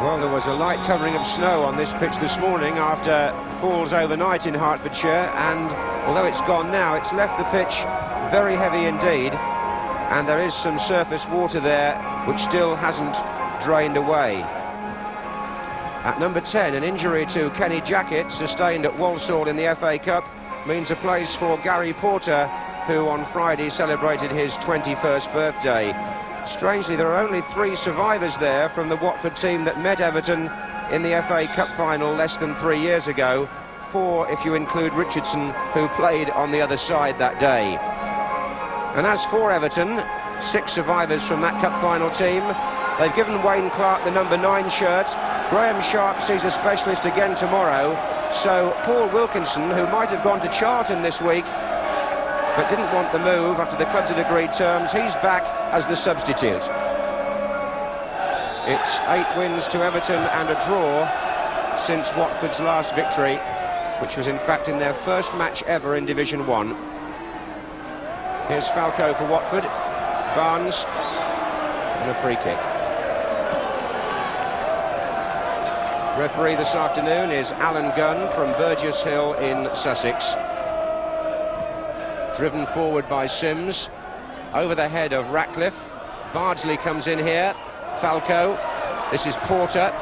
Well, there was a light covering of snow on this pitch this morning after falls overnight in Hertfordshire, and although it's gone now, it's left the pitch very heavy indeed, and there is some surface water there which still hasn't drained away. At number 10, an injury to Kenny Jackett, sustained at Walsall in the FA Cup, means a place for Gary Porter, who on Friday celebrated his 21st birthday. Strangely, there are only 3 survivors there from the Watford team that met Everton in the FA Cup final less than 3 years ago. 4 if you include Richardson, who played on the other side that day. And as for Everton, 6 survivors from that cup final team. They've given Wayne Clark the number 9 shirt. Graham Sharp sees a specialist again tomorrow. So Paul Wilkinson, who might have gone to Charlton this week but didn't want the move after the clubs had agreed terms, he's back as the substitute. It's 8 wins to Everton and a draw since Watford's last victory, which was in fact in their first match ever in Division 1. Here's Falco for Watford, Barnes, and a free kick. Referee this afternoon is Alan Gunn from Burgess Hill in Sussex. Driven forward by Sims, over the head of Ratcliffe. Bardsley comes in here, Falco, this is Porter,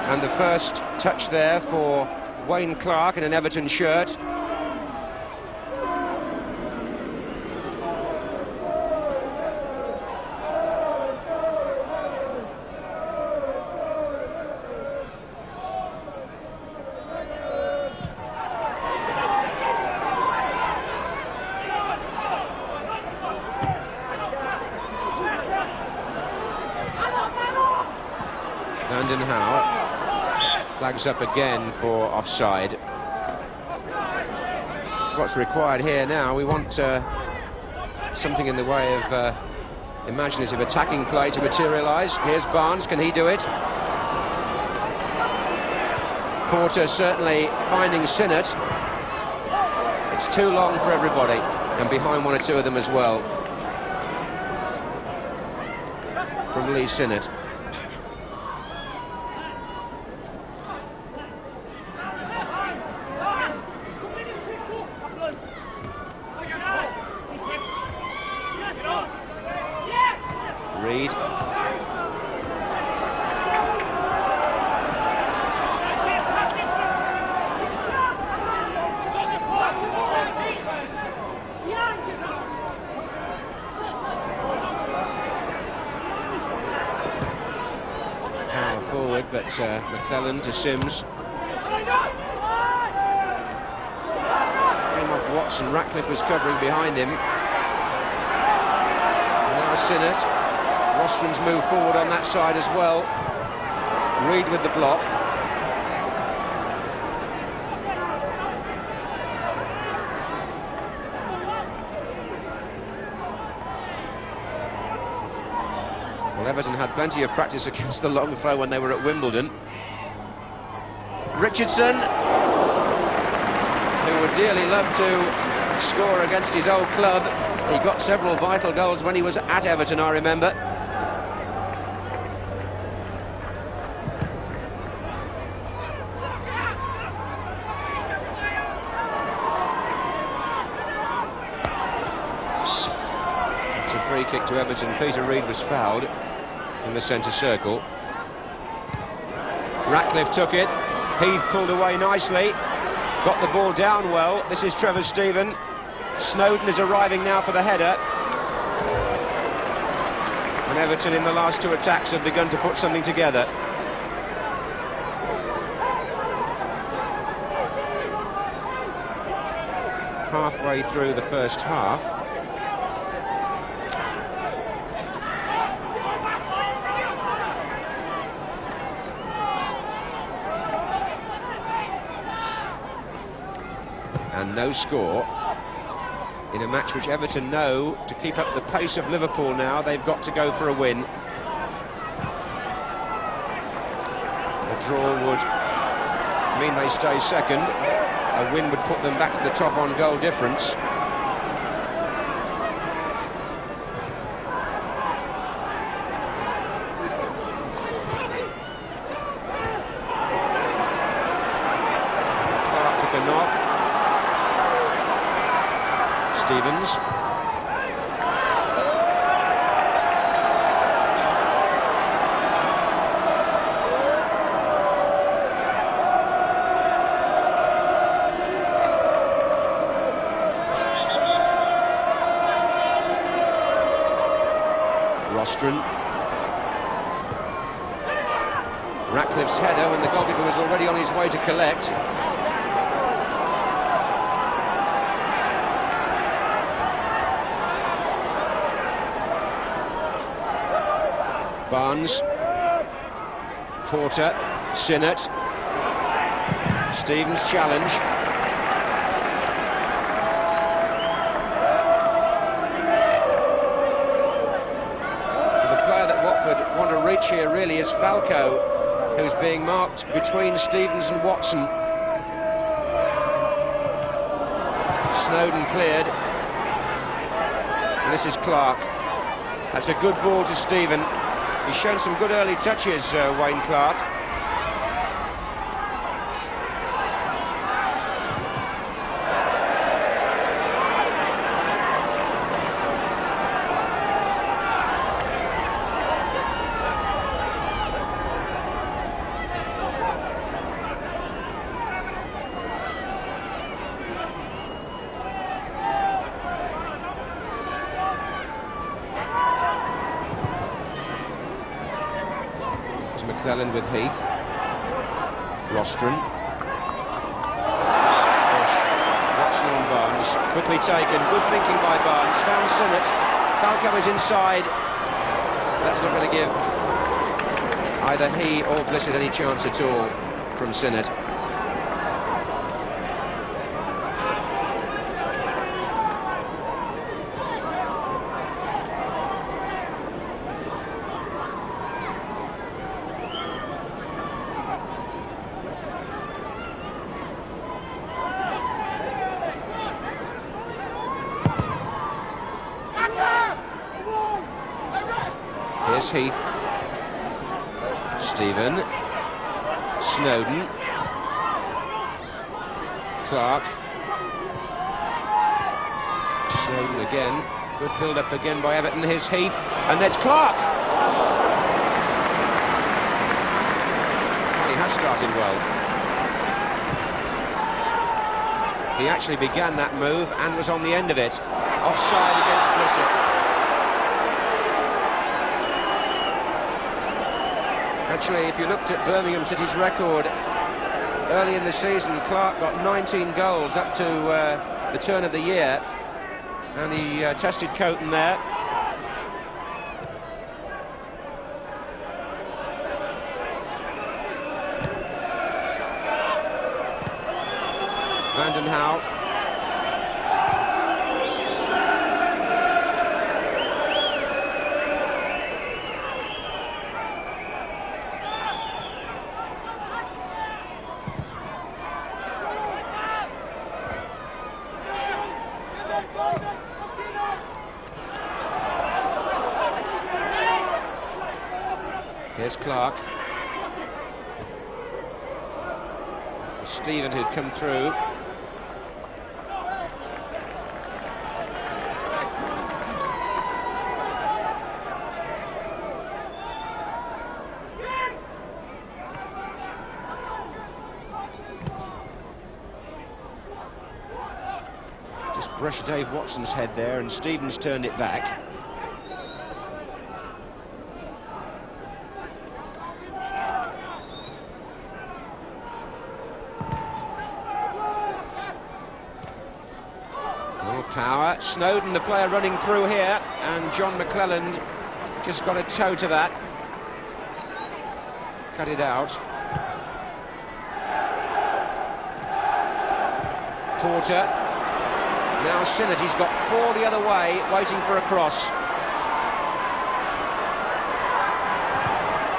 and the first touch there for Wayne Clark in an Everton shirt. Landon Howe flags up again for offside. What's required here now, we want something in the way of imaginative attacking play to materialise. Here's Barnes, can he do it? Porter certainly finding Sinnott. It's too long for everybody, and behind 1 or 2 of them as well. From Lee Sinnott. Reed. Power forward, but McClellan to Sims. Came off Watson, Ratcliffe was covering behind him. Now Sinnott. Rostrom's move forward on that side as well. Reed with the block. Well, Everton had plenty of practice against the long throw when they were at Wimbledon. Richardson, who would dearly love to score against his old club. He got several vital goals when he was at Everton, I remember. It's a free kick to Everton. Peter Reed was fouled in the centre circle. Ratcliffe took it. Heath pulled away nicely. Got the ball down well. This is Trevor Stephen. Snowden is arriving now for the header. And Everton in the last 2 attacks have begun to put something together. Halfway through the first half. And no score in a match which Everton know, to keep up the pace of Liverpool now, they've got to go for a win. A draw would mean they stay second. A win would put them back to the top on goal difference. Stevens. Ratcliffe's header when the goalkeeper was already on his way to collect. Barnes, Porter, Sinnott, Stevens challenge. The player that Watford want to reach here really is Falco, who's being marked between Stevens and Watson. Snowden cleared. And this is Clark. That's a good ball to Stephen. He's shown some good early touches, Wayne Clark. McClelland with Heath. Rostron. Bush. Watson on Barnes. Quickly taken. Good thinking by Barnes. Found Sinnott. Falco is inside. That's not going to give either he or Blissett any chance at all from Sinnott. Here's Heath. Stephen. Snowden. Clark. Snowden again. Good build-up again by Everton. Here's Heath. And there's Clark! He has started well. He actually began that move and was on the end of it. Offside against Blissett. Actually, if you looked at Birmingham City's record early in the season, Clark got 19 goals up to the turn of the year, and he tested Coton there. Vandenhouw. Here's Clark. Stephen, who'd come through. Just brushed Dave Watson's head there, and Stevens turned it back. Power. Snowden, the player running through here, and John McClelland just got a toe to that. Cut it out. Porter. Now Sinnott, he's got four the other way, waiting for a cross.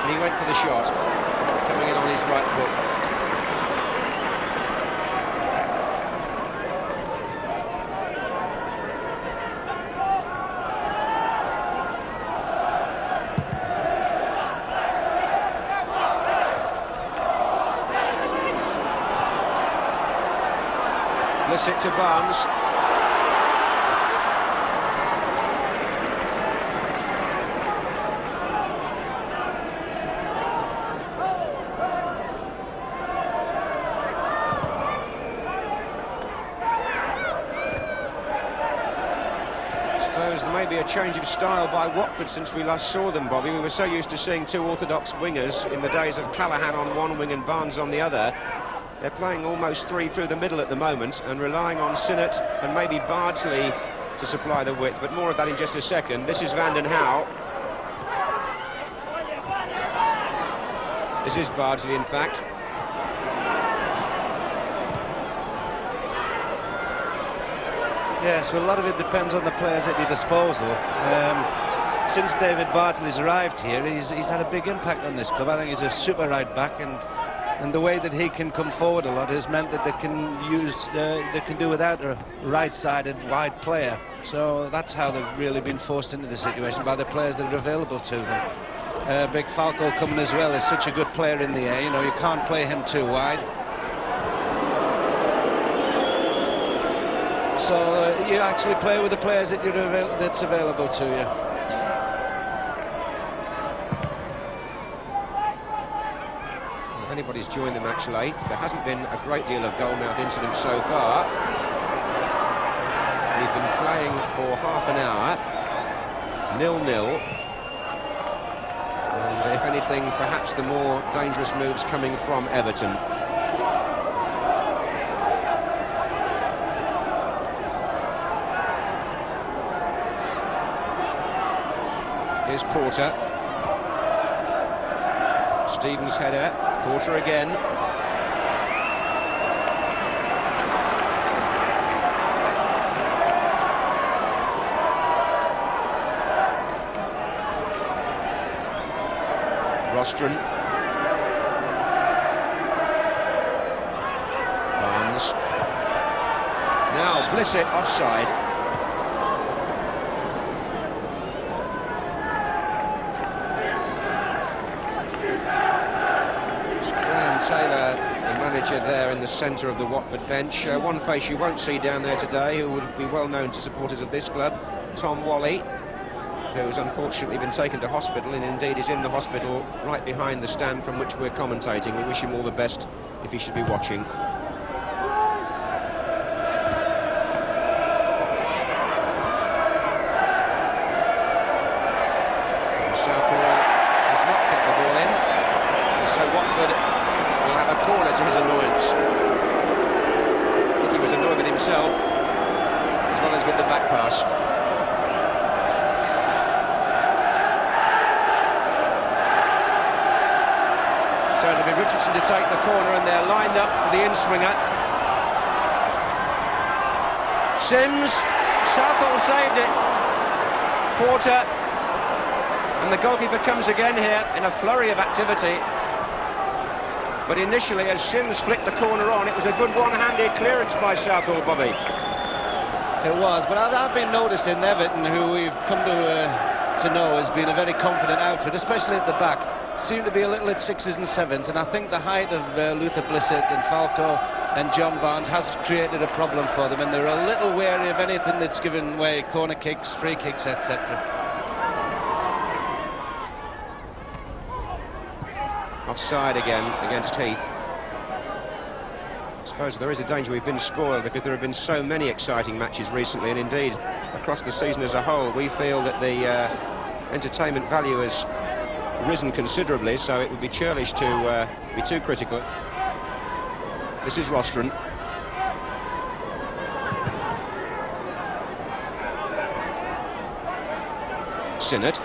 And he went for the shot, coming in on his right foot. Blissett to Barnes. maybe a change of style by Watford since we last saw them, Bobby. We were so used to seeing two orthodox wingers in the days of Callaghan on one wing and Barnes on the other. They're playing almost three through the middle at the moment and relying on Sinnott and maybe Bardsley to supply the width, but more of that in just a second. This is Van den Hauwe. This is Bardsley, in fact. Yes, well, a lot of it depends on the players at your disposal. Since David Bardsley's arrived here, he's had a big impact on this club. I think he's a super right back, and the way that he can come forward a lot has meant that they can do without a right-sided wide player. So that's how they've really been forced into the situation, by the players that are available to them. Big Falco coming as well is such a good player in the air. You know, you can't play him too wide. So you actually play with the players that that's available to you. Well, if anybody's joined the match late, there hasn't been a great deal of goal mouth incident so far. We've been playing for half an hour, 0-0. And if anything, perhaps the more dangerous moves coming from Everton. Here's Porter. Stevens' header. Porter again. Rostron. Barnes. Now Blissett offside. Taylor, the manager, there in the centre of the Watford bench. One face you won't see down there today, who would be well known to supporters of this club, Tom Whalley, who's unfortunately been taken to hospital, and indeed is in the hospital right behind the stand from which we're commentating. We wish him all the best if he should be watching. Southall has not put the ball in, so Watford will have a corner to his annoyance. I think he was annoyed with himself as well as with the back pass. So it'll be Richardson to take the corner, and they're lined up for the in-swinger. Sims, Southall saved it. Porter, and the goalkeeper comes again here in a flurry of activity. But initially, as Sims flicked the corner on, it was a good one-handed clearance by Southall, Bobby. It was, but I've been noticing Everton, who we've come to know has been a very confident outfit, especially at the back, seem to be a little at 6s and 7s, and I think the height of Luther Blissett and Falco and John Barnes has created a problem for them, and they're a little wary of anything that's given away corner kicks, free kicks, etc. Offside again against Heath. I suppose there is a danger we've been spoiled, because there have been so many exciting matches recently, and indeed across the season as a whole. We feel that the entertainment value has risen considerably, so it would be churlish to be too critical. This is Rostron. Sinnott.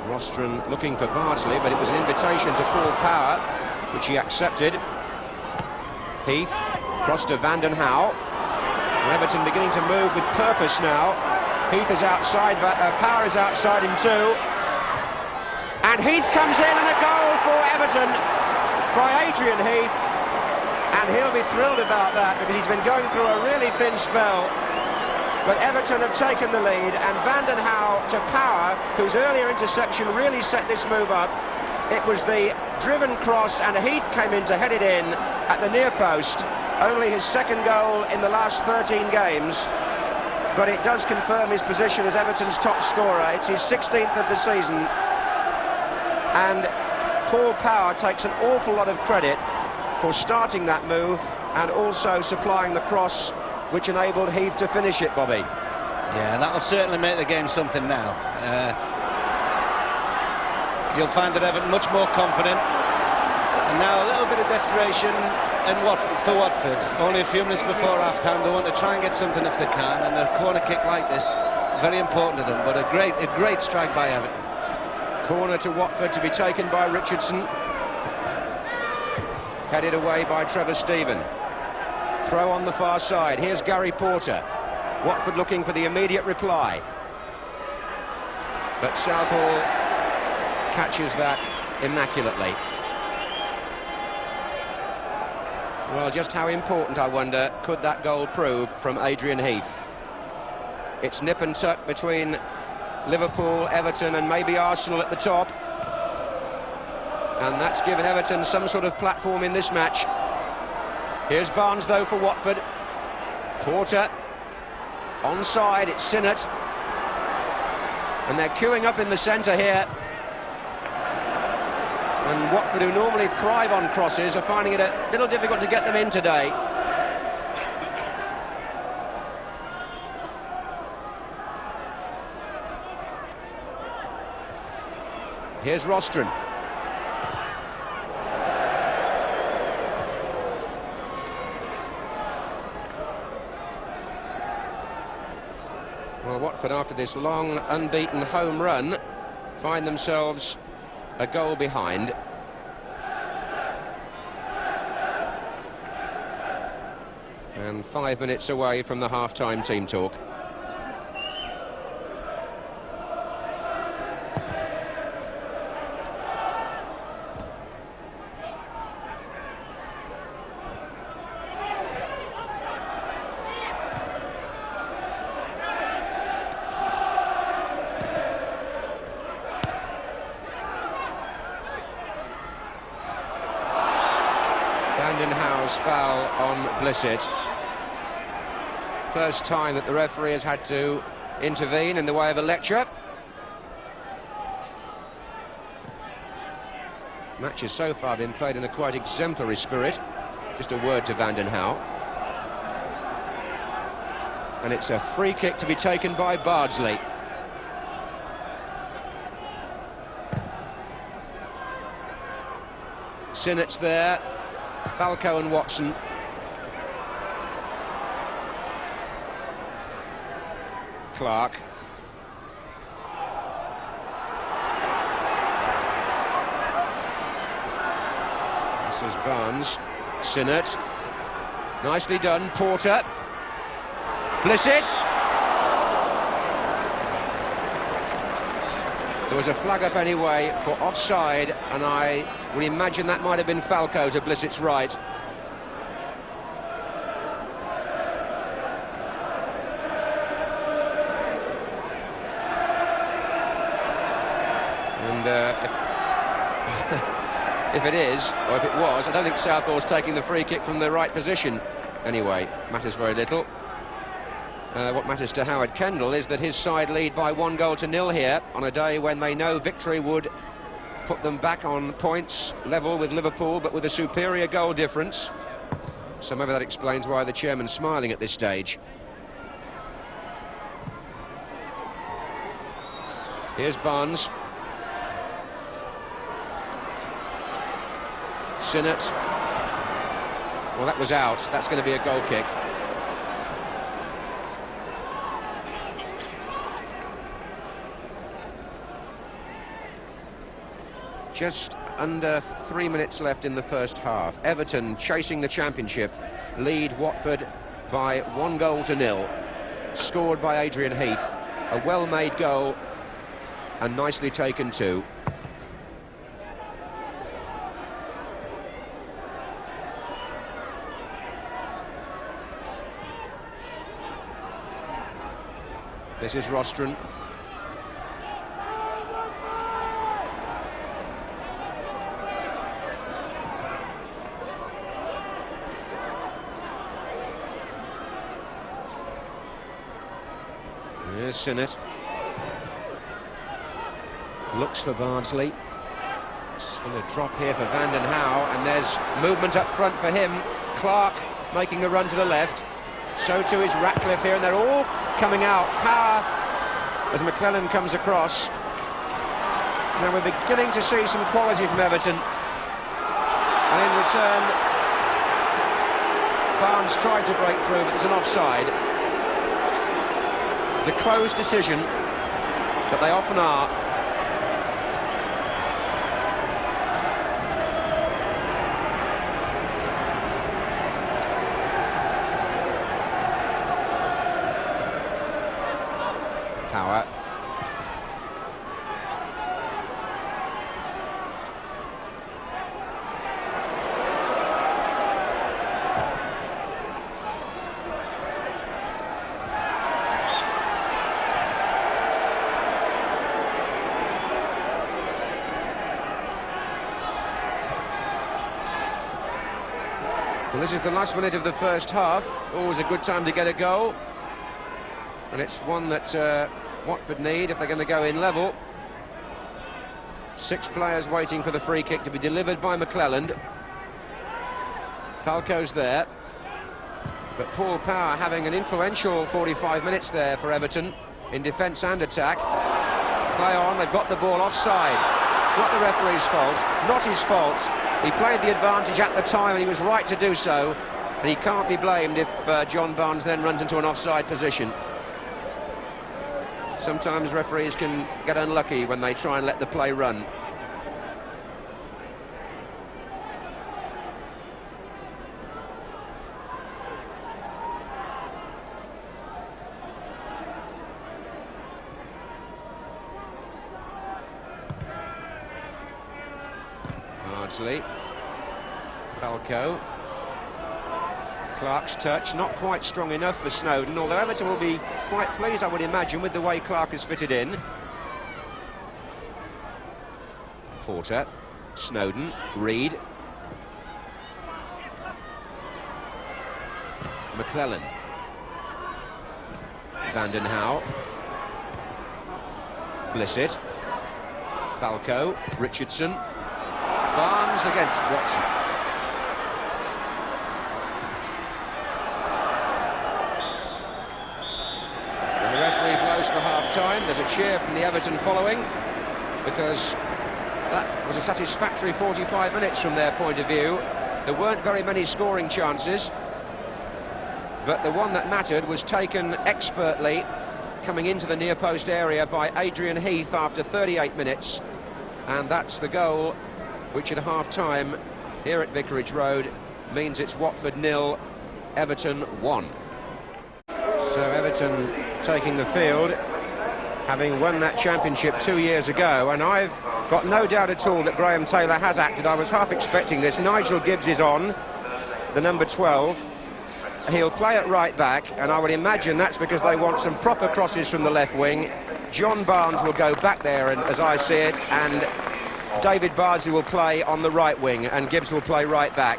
Rostron looking for Bardsley, but it was an invitation to Paul Power, which he accepted. Heath, cross to Van den Hauwe. Everton beginning to move with purpose now. Heath is outside, but Power is outside him too. And Heath comes in, and a goal for Everton by Adrian Heath. And he'll be thrilled about that, because he's been going through a really thin spell. But Everton have taken the lead, and Van den Hauwe to Power, whose earlier interception really set this move up. It was the driven cross, and Heath came in to head it in at the near post. Only his second goal in the last 13 games, but it does confirm his position as Everton's top scorer. It's his 16th of the season, And Paul Power takes an awful lot of credit for starting that move and also supplying the cross which enabled Heath to finish it, Bobby. Yeah, that'll certainly make the game something now. You'll find that Everton much more confident, and now a little bit of desperation for Watford. Only a few minutes before half-time, they want to try and get something if they can, and a corner kick like this, very important to them, but a great strike by Everton. Corner to Watford to be taken by Richardson. Headed away by Trevor Stephen. Throw on the far side. Here's Gary Porter. Watford looking for the immediate reply. But Southall catches that immaculately. Well, just how important, I wonder, could that goal prove from Adrian Heath? It's nip and tuck between Liverpool, Everton and maybe Arsenal at the top. And that's given Everton some sort of platform in this match. Here's Barnes, though, for Watford. Porter. Onside, it's Sinnott. And they're queuing up in the centre here. And Watford, who normally thrive on crosses, are finding it a little difficult to get them in today. Here's Rostron. Well, Watford, after this long unbeaten home run, find themselves a goal behind. And 5 minutes away from the half-time team talk. Foul on Blissett. First time that the referee has had to intervene in the way of a lecture. Match has so far been played in a quite exemplary spirit. Just a word to Van den Hauw. And it's a free kick to be taken by Bardsley. Sinnott's there. Falco and Watson. Clark. This is Barnes. Sinnott. Nicely done. Porter. Blissett. There was a flag up anyway for offside, and I would imagine that might have been Falco to Blissett's right. And if it is, or if it was, I don't think Southall's taking the free kick from the right position. Anyway, matters very little. What matters to Howard Kendall is that his side lead by 1-0 here on a day when they know victory would put them back on points level with Liverpool, but with a superior goal difference. So maybe that explains why the chairman's smiling at this stage. Here's Barnes. Sinnott. Well, that was out. That's going to be a goal kick. Just under 3 minutes left in the first half. Everton chasing the championship, lead Watford by 1-0. Scored by Adrian Heath. A well-made goal and nicely taken too. This is Rostron. Here's Sinnott. Looks for Bardsley. It's going to drop here for Van den Hauwe, and there's movement up front for him. Clark making the run to the left. So too is Ratcliffe here, and they're all coming out. Power as McClellan comes across. Now we're beginning to see some quality from Everton. And in return, Barnes tried to break through, but there's an offside. It's a closed decision, but they often are. Power. Well, this is the last minute of the first half. Always a good time to get a goal. And it's one that Watford need if they're going to go in level. 6 players waiting for the free kick to be delivered by McClelland. Falco's there. But Paul Power having an influential 45 minutes there for Everton in defence and attack. Play on, they've got the ball offside. Not the referee's fault, not his fault. He played the advantage at the time and he was right to do so. And he can't be blamed if John Barnes then runs into an offside position. Sometimes referees can get unlucky when they try and let the play run. Bardsley, Falco, Clark's touch, not quite strong enough for Snowden, although Everton will be quite pleased, I would imagine, with the way Clark has fitted in. Porter, Snowden, Reed, McClelland, Van den Hauwe, Blissett, Falco, Richardson, Barnes against Watson. And the referee blows for half-time. There's a cheer from the Everton following, because that was a satisfactory 45 minutes from their point of view. There weren't very many scoring chances, but the one that mattered was taken expertly, coming into the near-post area by Adrian Heath after 38 minutes. And that's the goal which at half-time here at Vicarage Road means it's Watford 0, Everton 1. So Everton taking the field, having won that championship 2 years ago, and I've got no doubt at all that Graham Taylor has acted. I was half expecting this. Nigel Gibbs is on, the number 12. He'll play at right back, and I would imagine that's because they want some proper crosses from the left wing. John Barnes will go back there, and as I see it, and David Bardsley will play on the right wing, and Gibbs will play right back.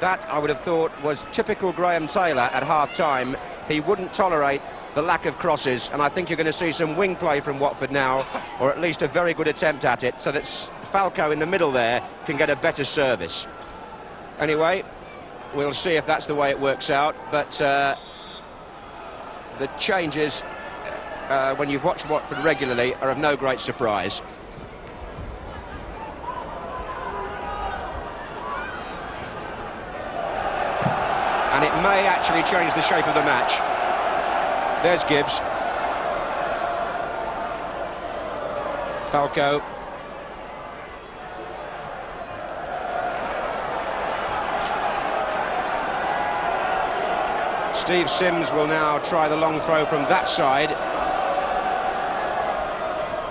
That, I would have thought, was typical Graham Taylor at half-time. He wouldn't tolerate the lack of crosses, and I think you're going to see some wing play from Watford now, or at least a very good attempt at it, so that Falco in the middle there can get a better service. Anyway, we'll see if that's the way it works out, but the changes, when you've watched Watford regularly, are of no great surprise. And it may actually change the shape of the match. There's Gibbs. Falco. Steve Sims will now try the long throw from that side.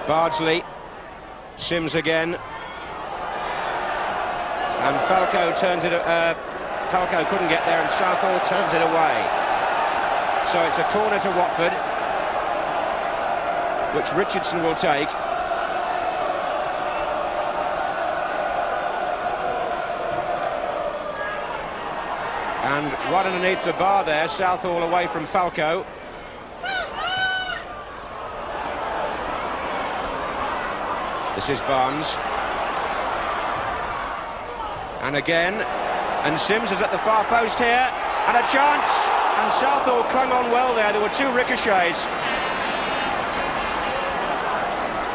Bardsley. Sims again. And Falco turns it... Falco couldn't get there, and Southall turns it away. So it's a corner to Watford, which Richardson will take. And right underneath the bar there, Southall away from Falco. This is Barnes. And again, and Sims is at the far post here, and a chance, and Southall clung on well there. There were two ricochets.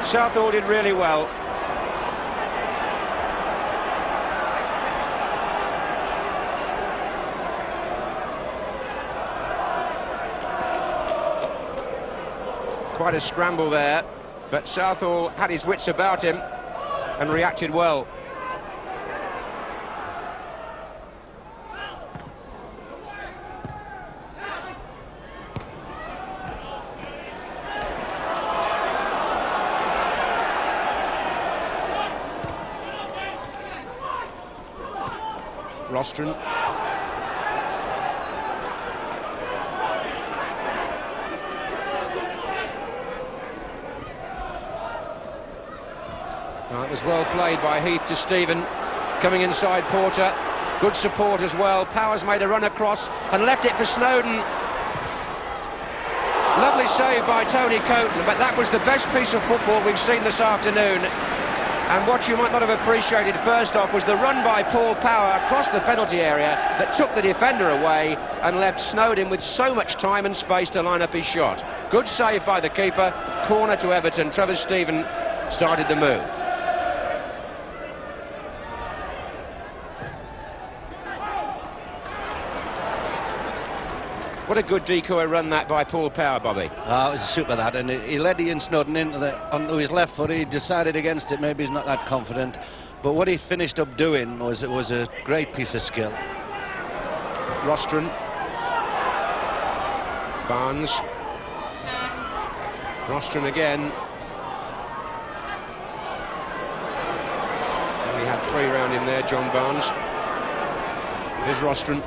Southall did really well. Quite a scramble there, but Southall had his wits about him and reacted well. Rostron. It was well played by Heath to Stephen, coming inside Porter. Good support as well. Powers made a run across and left it for Snowden. Lovely save by Tony Coton, but that was the best piece of football we've seen this afternoon. And what you might not have appreciated first off was the run by Paul Power across the penalty area that took the defender away and left Snowden with so much time and space to line up his shot. Good save by the keeper. Corner to Everton. Trevor Stephen started the move. What a good decoy run that by Paul Power, Bobby. It was super that, and he led Ian Snowden onto his left foot. He decided against it. Maybe he's not that confident, but what he finished up doing was a great piece of skill. Rostron. Barnes. Rostron again. He had three round him there, John Barnes. Here's Rostron.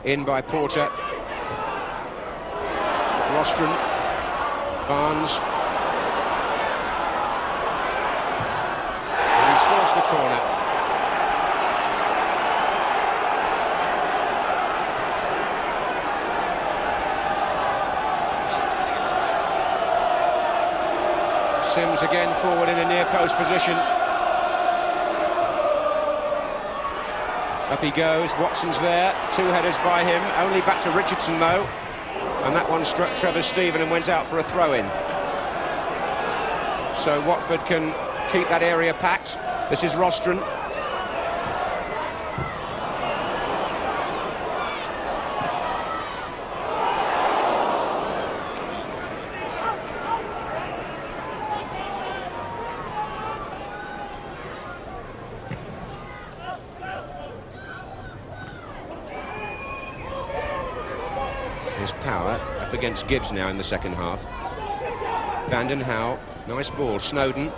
In by Porter. Rostron. Barnes. And he's forced the corner. Sims again forward in a near post position. Up he goes, Watson's there, two headers by him, only back to Richardson though, and that one struck Trevor Stephen and went out for a throw-in. So Watford can keep that area packed. This is Rostron. Power up against Gibbs now in the second half. Vanden Hauwe, nice ball. Snowden.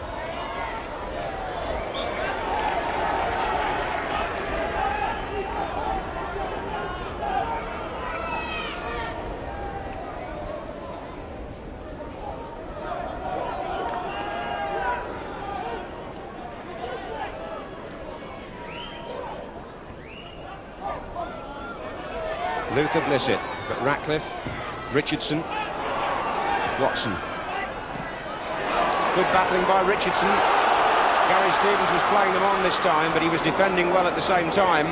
Luther Blissett, but Ratcliffe, Richardson, Watson. Good battling by Richardson. Gary Stevens was playing them on this time, but he was defending well at the same time.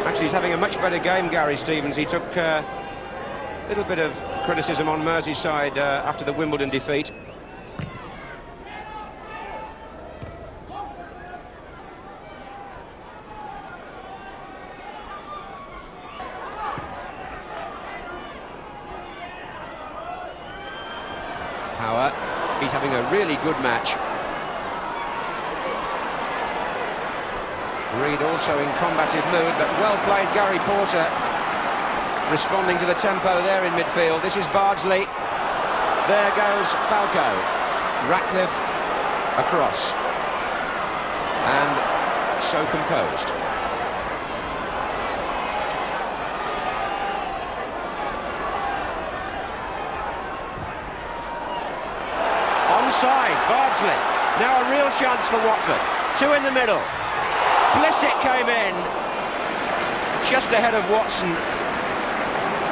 Actually, he's having a much better game, Gary Stevens. He took a little bit of criticism on Merseyside after the Wimbledon defeat. Power, he's having a really good match. Reid also in combative mood, but well played Gary Porter, responding to the tempo there in midfield. This is Bardsley. There goes Falco. Ratcliffe across. And so composed. Onside, Bardsley. Now a real chance for Watford. Two in the middle. Blissett came in. just ahead of Watson.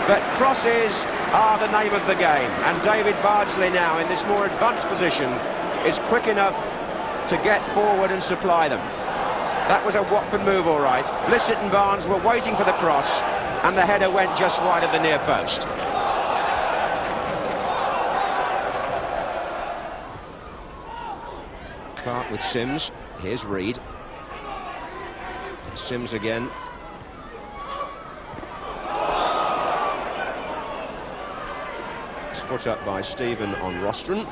But crosses are the name of the game, and David Bardsley now in this more advanced position is quick enough to get forward and supply them. That was a Watford move, all right. Blissett and Barnes were waiting for the cross, and the header went just wide of the near post. Clark with Sims. Here's Reed. Sims again. It's foot up by Stephen on Rostron.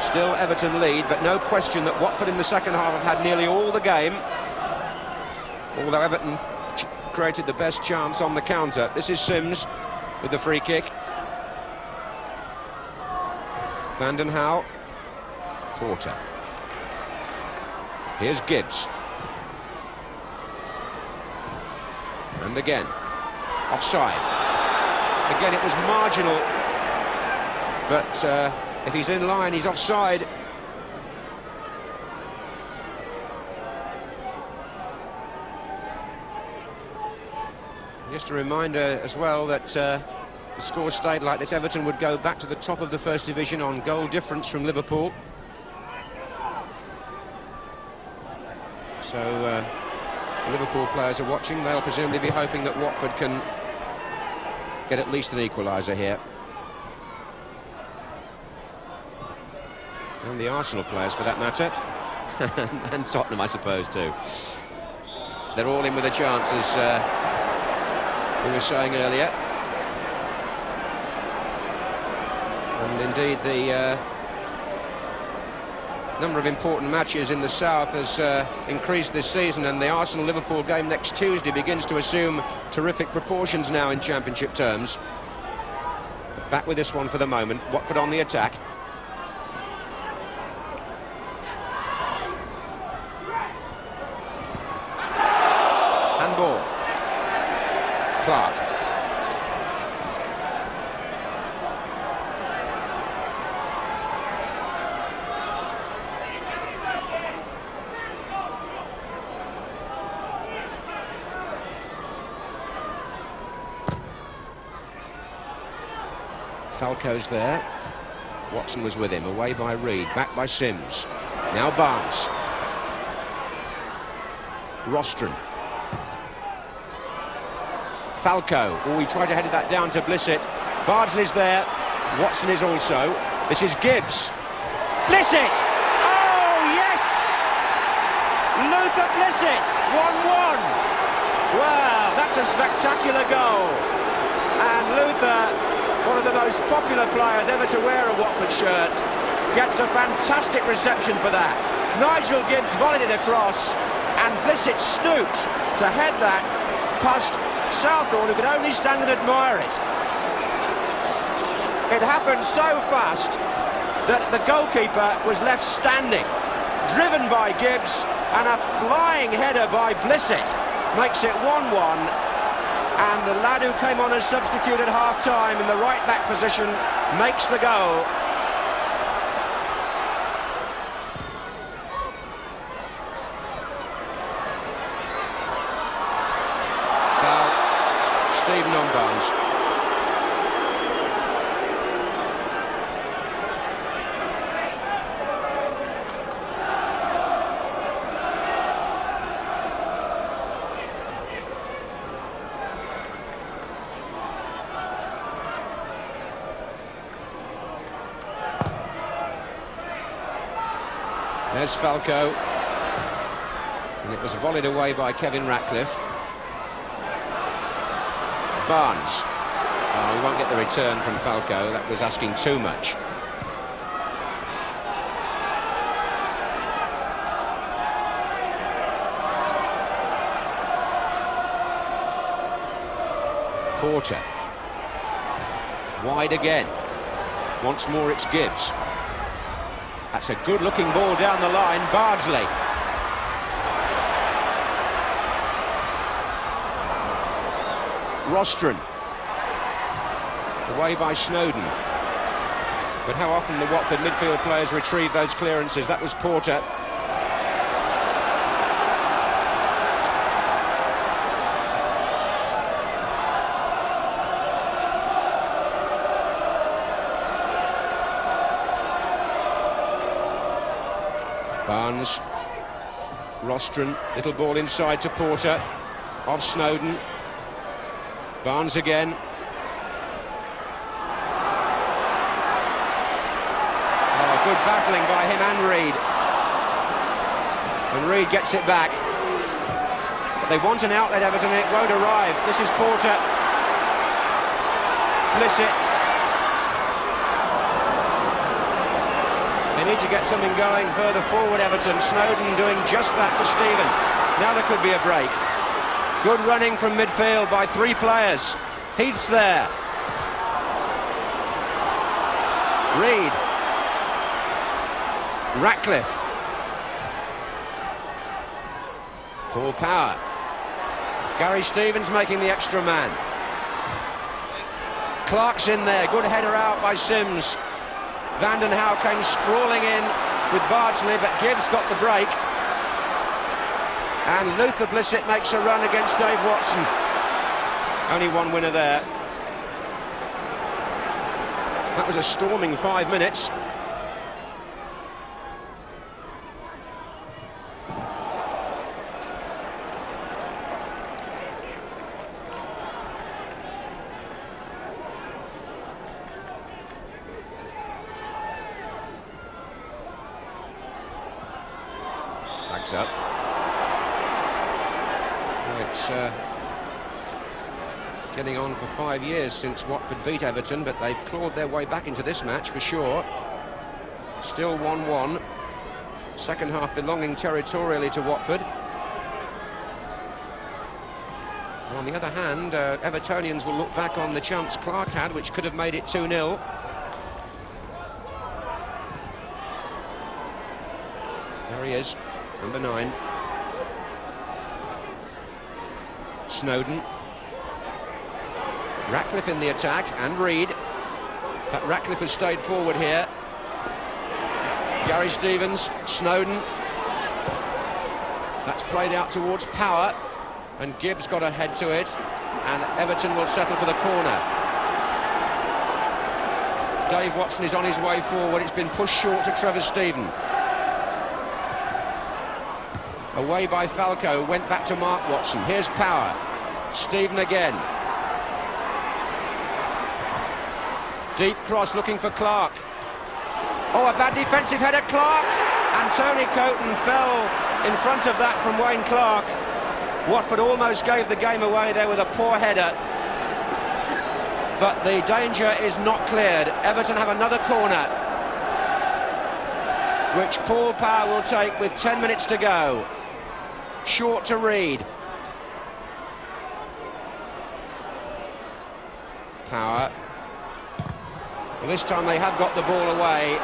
Still Everton lead, but no question that Watford in the second half have had nearly all the game. Although Everton created the best chance on the counter. This is Sims with the free kick. Vanden Hauw. Porter. Here's Gibbs. And again. Offside. Again, it was marginal. But if he's in line, he's offside. Just a reminder as well that the score stayed like this, Everton would go back to the top of the First Division on goal difference from Liverpool. So Liverpool players are watching. They'll presumably be hoping that Watford can get at least an equaliser here. And the Arsenal players, for that matter. And Tottenham, I suppose, too. They're all in with a chance, as we were saying earlier. And indeed, the number of important matches in the South has increased this season, and the Arsenal-Liverpool game next Tuesday begins to assume terrific proportions now in Championship terms. Back with this one for the moment. Watford on the attack. Handball. Clark. Falco's there. Watson was with him. Away by Reed. Back by Sims. Now Barnes. Rostron. Falco. Oh, he tried to head that down to Blissett. Bardsley's there. Watson is also. This is Gibbs. Blissett! Oh, yes! Luther Blissett. 1-1. Wow, that's a spectacular goal. And Luther, one of the most popular players ever to wear a Watford shirt, gets a fantastic reception for that. Nigel Gibbs volleyed it across, and Blissett stooped to head that past Southall, who could only stand and admire it. It happened so fast that the goalkeeper was left standing, driven by Gibbs, and a flying header by Blissett makes it 1-1. And the lad who came on as substitute at half-time in the right-back position makes the goal. Foul. Stephen on Barnes. There's Falco, and it was volleyed away by Kevin Ratcliffe. Barnes. Oh, we won't get the return from Falco. That was asking too much. Porter. Wide again. Once more it's Gibbs. That's a good-looking ball down the line. Bardsley. Rostron. Away by Snowden. But how often the Watford midfield players retrieve those clearances. That was Porter. Barnes. Rostron, little ball inside to Porter. Off Snowden. Barnes again. Oh, good battling by him and Reed. And Reed gets it back. But they want an outlet, Everton, and it won't arrive. This is Porter. Blissett. They need to get something going further forward, Everton. Snowden doing just that to Stephen. Now there could be a break. Good running from midfield by 3 players. Heath's there. Reed. Ratcliffe. Paul Power. Gary Stevens making the extra man. Clark's in there. Good header out by Sims. Vanden Hauw came sprawling in with Bardsley, but Gibbs got the break. And Luther Blissett makes a run against Dave Watson. Only one winner there. That was a storming 5 minutes. Flags up. It's getting on for 5 years since Watford beat Everton, but they've clawed their way back into this match for sure. Still 1-1. Second half belonging territorially to Watford. On the other hand, Evertonians will look back on the chance Clark had, which could have made it 2-0. There he is, number 9. Snowden. Ratcliffe in the attack, and Reed. But Ratcliffe has stayed forward here. Gary Stevens, Snowden. That's played out towards Power, and Gibbs got a head to it, and Everton will settle for the corner. Dave Watson is on his way forward. It's been pushed short to Trevor Stephen. Away by Falco, went back to Mark Watson. Here's Power. Stephen again. Deep cross looking for Clark. Oh, a bad defensive header, Clark! And Tony Coton fell in front of that from Wayne Clark. Watford almost gave the game away there with a poor header. But the danger is not cleared. Everton have another corner, which Paul Power will take with 10 minutes to go. Short to Reed. Power. Well, this time they have got the ball away.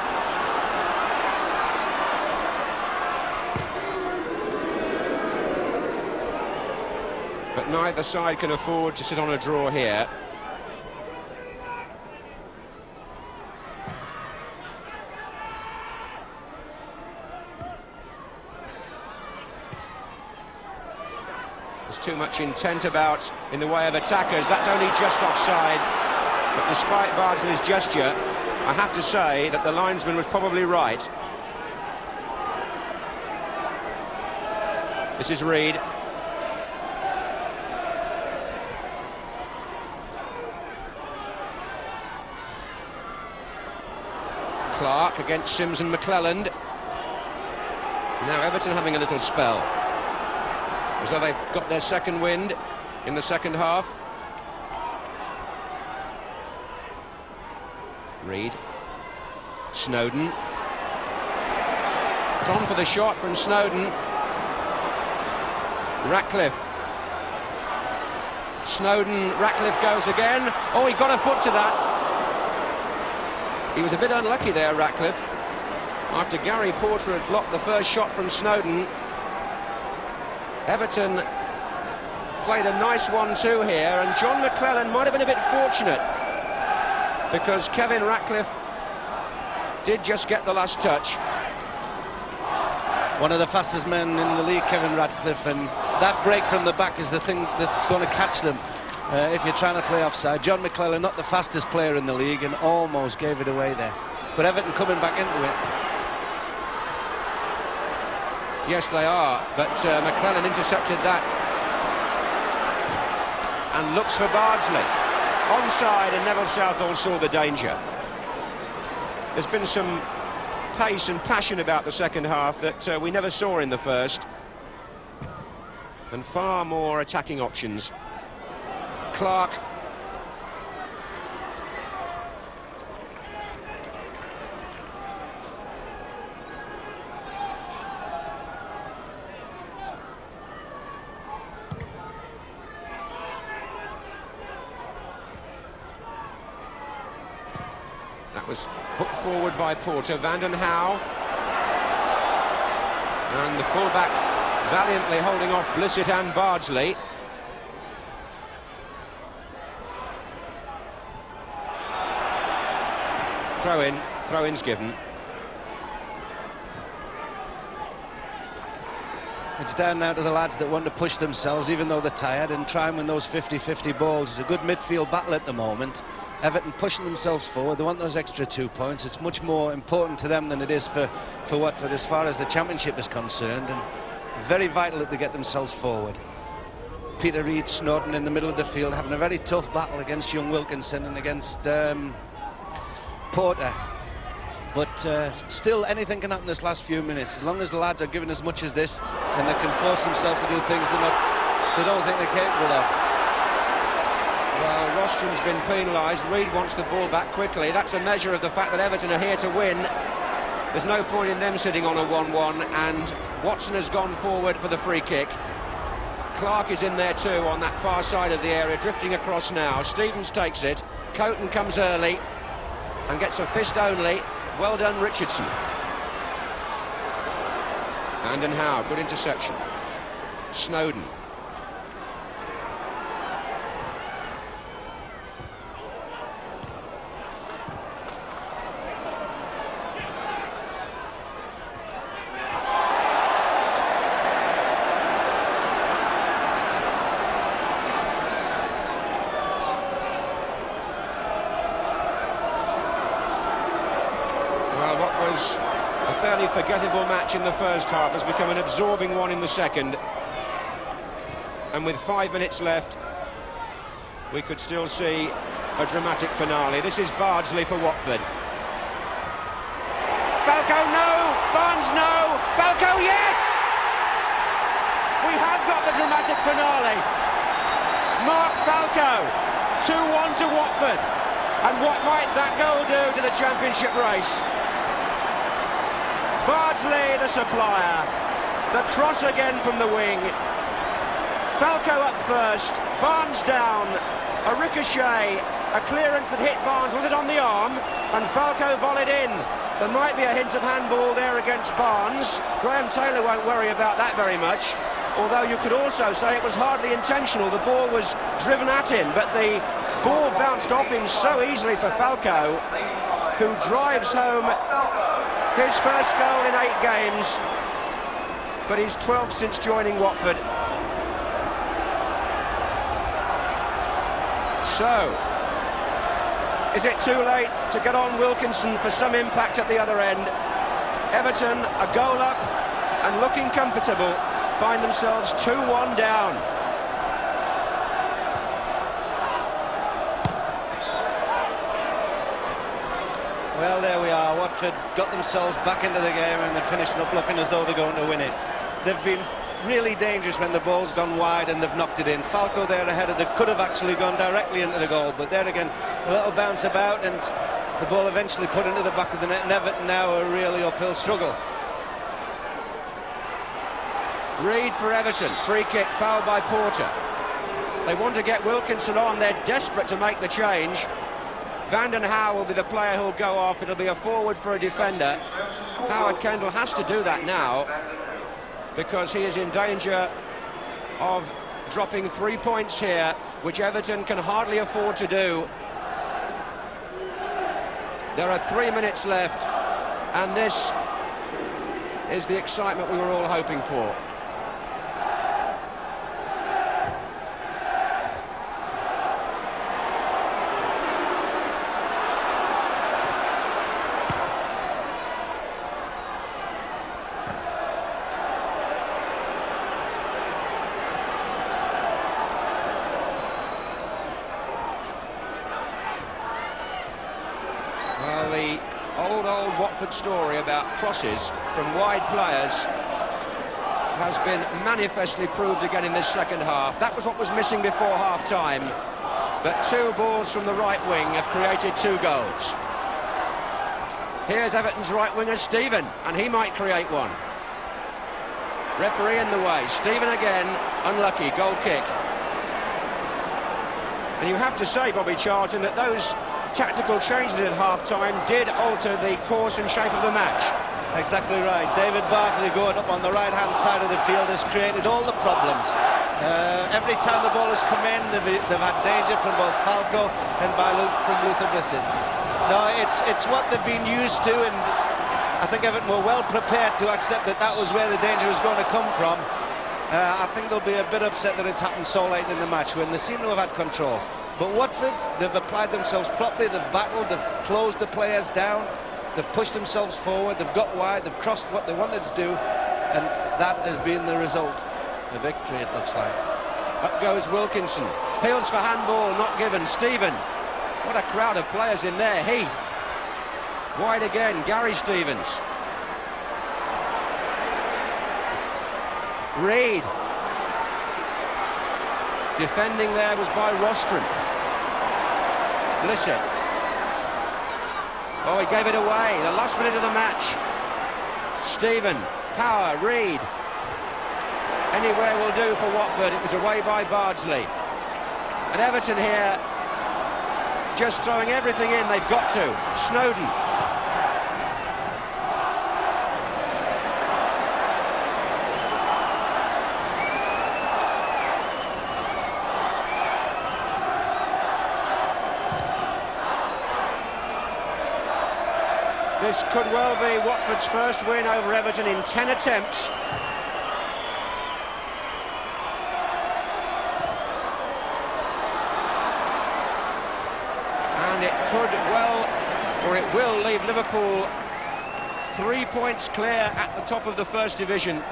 But neither side can afford to sit on a draw here. There's too much intent about in the way of attackers. That's only just offside. But despite Bardsley's gesture, I have to say that the linesman was probably right. This is Reed. Clark against Sims and McClelland. Now Everton having a little spell, as though they've got their second wind in the second half. Reed. Snowden. It's on for the shot from Snowden. Ratcliffe. Snowden, Ratcliffe goes again. Oh, he got a foot to that. He was a bit unlucky there, Ratcliffe. After Gary Porter had blocked the first shot from Snowden, Everton played a nice 1-2 here, and John McClelland might have been a bit fortunate, because Kevin Ratcliffe did just get the last touch. One of the fastest men in the league, Kevin Ratcliffe, and that break from the back is the thing that's going to catch them if you're trying to play offside. John McClelland, not the fastest player in the league, and almost gave it away there. But Everton coming back into it. Yes, they are, but McClellan intercepted that and looks for Bardsley. Onside, and Neville Southall saw the danger. There's been some pace and passion about the second half that we never saw in the first, and far more attacking options. Clark. That was put forward by Porter. Vanden Hauwe. And the fullback valiantly holding off Blissett and Bardsley. Throw-in's given. It's down now to the lads that want to push themselves, even though they're tired, and try and win those 50-50 balls. It's a good midfield battle at the moment. Everton pushing themselves forward. They want those extra 2 points. It's much more important to them than it is for Watford as far as the championship is concerned, and very vital that they get themselves forward. Peter Reid snorting in the middle of the field, having a very tough battle against young Wilkinson and against Porter. But still, anything can happen this last few minutes. As long as the lads are given as much as this, and they can force themselves to do things they don't think they're capable of. Well, Rostron's been penalised. Reid wants the ball back quickly. That's a measure of the fact that Everton are here to win. There's no point in them sitting on a 1-1, and Watson has gone forward for the free kick. Clark is in there too on that far side of the area, drifting across now. Stevens takes it. Coton comes early and gets a fist only. Well done, Richardson. Vanden Hauwe, good interception. Snowden. A fairly forgettable match in the first half has become an absorbing one in the second, and with 5 minutes left we could still see a dramatic finale. This is Bardsley for Watford. Falco, no! Barnes, no! Falco, yes! We have got the dramatic finale. Mark Falco, 2-1 to Watford, and what might that goal do to the championship race? Bardsley, the supplier, the cross again from the wing. Falco up first, Barnes down, a ricochet, a clearance that hit Barnes, was it on the arm? And Falco volleyed in. There might be a hint of handball there against Barnes. Graham Taylor won't worry about that very much, although you could also say it was hardly intentional. The ball was driven at him, but the ball bounced off him so easily for Falco, who drives home his first goal in 8 games, but his 12th since joining Watford. So, is it too late to get on Wilkinson for some impact at the other end? Everton, a goal up and looking comfortable, find themselves 2-1 down. Well, there we are. Watford got themselves back into the game, and they're finishing up looking as though they're going to win it. They've been really dangerous when the ball's gone wide and they've knocked it in. Falco there ahead of, they could have actually gone directly into the goal, but there again, a little bounce about, and the ball eventually put into the back of the net. And Everton now a really uphill struggle. Reid for Everton, free kick, foul by Porter. They want to get Wilkinson on, they're desperate to make the change. Vanden Hauwe will be the player who'll go off. It'll be a forward for a defender. Howard Kendall has to do that now, because he is in danger of dropping 3 points here, which Everton can hardly afford to do. There are 3 minutes left, and this is the excitement we were all hoping for. Well, the old Watford story about crosses from wide players has been manifestly proved again in this second half. That was what was missing before half-time, but 2 balls from the right wing have created 2 goals. Here's Everton's right winger, Stephen, and he might create one. Referee in the way. Stephen again, unlucky, goal kick. And you have to say, Bobby Charlton, that those tactical changes at half-time did alter the course and shape of the match. Exactly right. David Bartley going up on the right-hand side of the field has created all the problems. Every time the ball has come in, they've had danger from both Falco and from Luther Blissett. No, it's what they've been used to, and I think Everton were well prepared to accept that that was where the danger was going to come from. I think they'll be a bit upset that it's happened so late in the match when they seem to have had control. But Watford, they've applied themselves properly, they've battled, they've closed the players down, they've pushed themselves forward, they've got wide, they've crossed what they wanted to do, and that has been the result. A victory, it looks like. Up goes Wilkinson. Appeals for handball, not given. Stephen. What a crowd of players in there. Heath. Wide again, Gary Stevens. Reid. Defending there was by Rostron. Blissett. Oh, he gave it away. The last minute of the match. Stephen, Power, Reid. Anywhere will do for Watford. It was away by Bardsley. And Everton here just throwing everything in they've got to. Snowden. This could well be Watford's first win over Everton in 10 attempts. And it could well, or it will leave Liverpool 3 points clear at the top of the First Division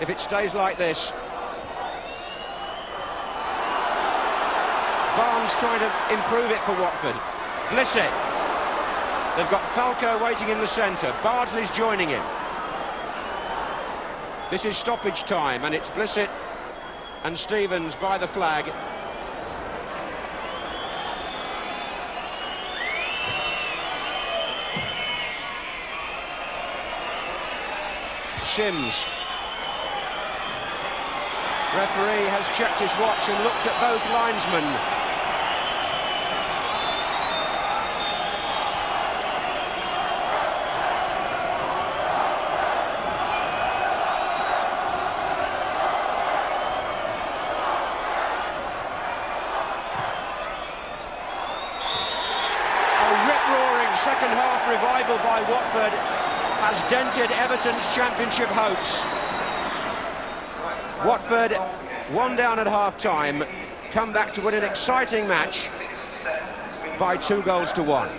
if it stays like this. Barnes trying to improve it for Watford. Blissett. They've got Falco waiting in the centre. Bardsley's joining him. This is stoppage time, and it's Blissett and Stevens by the flag. Sims. Referee has checked his watch and looked at both linesmen. Second half revival by Watford has dented Everton's championship hopes. Watford, 1 down at half-time, come back to win an exciting match by 2 goals to 1.